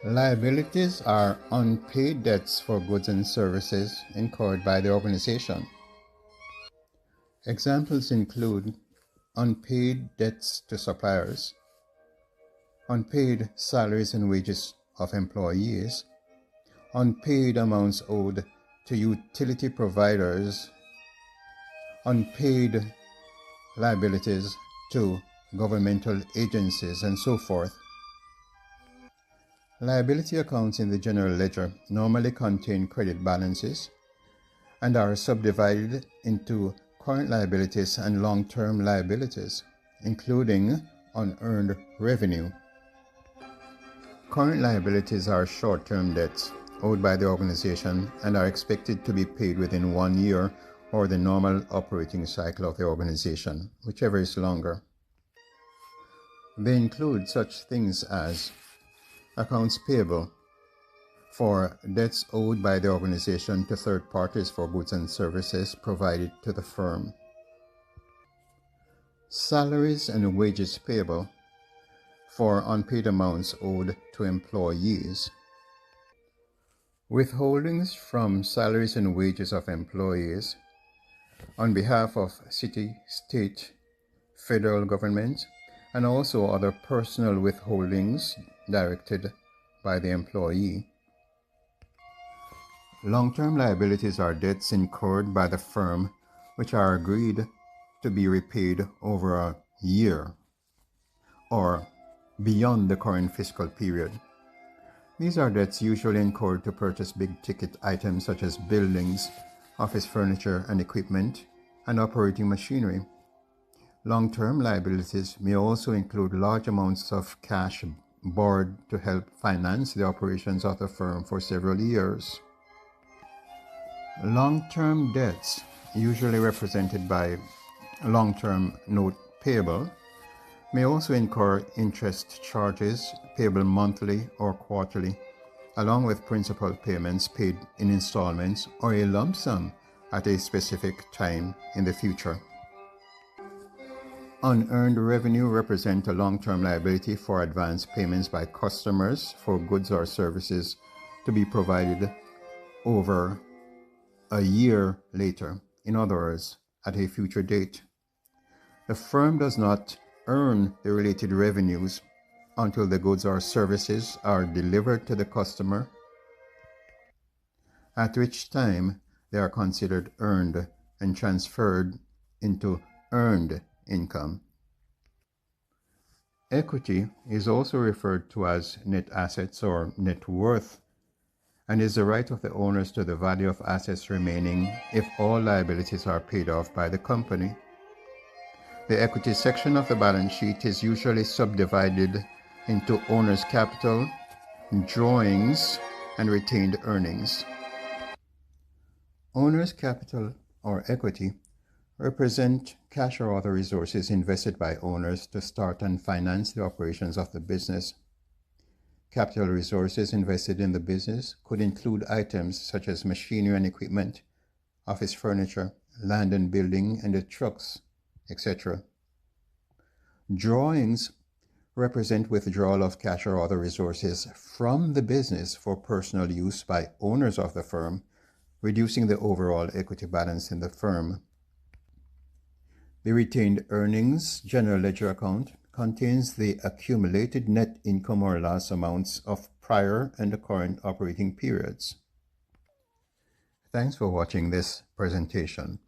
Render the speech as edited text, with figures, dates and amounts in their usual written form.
Liabilities are unpaid debts for goods and services incurred by the organization. Examples include unpaid debts to suppliers, unpaid salaries and wages of employees, unpaid amounts owed to utility providers, unpaid liabilities to governmental agencies, and so forth. Liability accounts in the general ledger normally contain credit balances and are subdivided into current liabilities and long-term liabilities, including unearned revenue. Current liabilities are short-term debts owed by the organization and are expected to be paid within 1 year or the normal operating cycle of the organization, whichever is longer. They include such things as accounts payable for debts owed by the organization to third parties for goods and services provided to the firm. Salaries and wages payable for unpaid amounts owed to employees. Withholdings from salaries and wages of employees on behalf of city, state, federal government, and also other personal withholdings directed by the employee. Long-term liabilities are debts incurred by the firm which are agreed to be repaid over a year or beyond the current fiscal period. These are debts usually incurred to purchase big-ticket items such as buildings, office furniture and equipment, and operating machinery. Long-term liabilities may also include large amounts of cash borrowed to help finance the operations of the firm for several years. Long-term debts, usually represented by long-term note payable, may also incur interest charges payable monthly or quarterly, along with principal payments paid in installments or a lump sum at a specific time in the future. Unearned revenue represents a long-term liability for advance payments by customers for goods or services to be provided over a year later, in other words, at a future date. The firm does not earn the related revenues until the goods or services are delivered to the customer, at which time they are considered earned and transferred into earned income. Equity is also referred to as net assets or net worth, and is the right of the owners to the value of assets remaining if all liabilities are paid off by the company. The equity section of the balance sheet is usually subdivided into owner's capital, drawings, and retained earnings. Owner's capital or equity represent cash or other resources invested by owners to start and finance the operations of the business. Capital resources invested in the business could include items such as machinery and equipment, office furniture, land and building, and the trucks, etc. Drawings represent withdrawal of cash or other resources from the business for personal use by owners of the firm, reducing the overall equity balance in the firm. The retained earnings general ledger account contains the accumulated net income or loss amounts of prior and the current operating periods. Thanks for watching this presentation.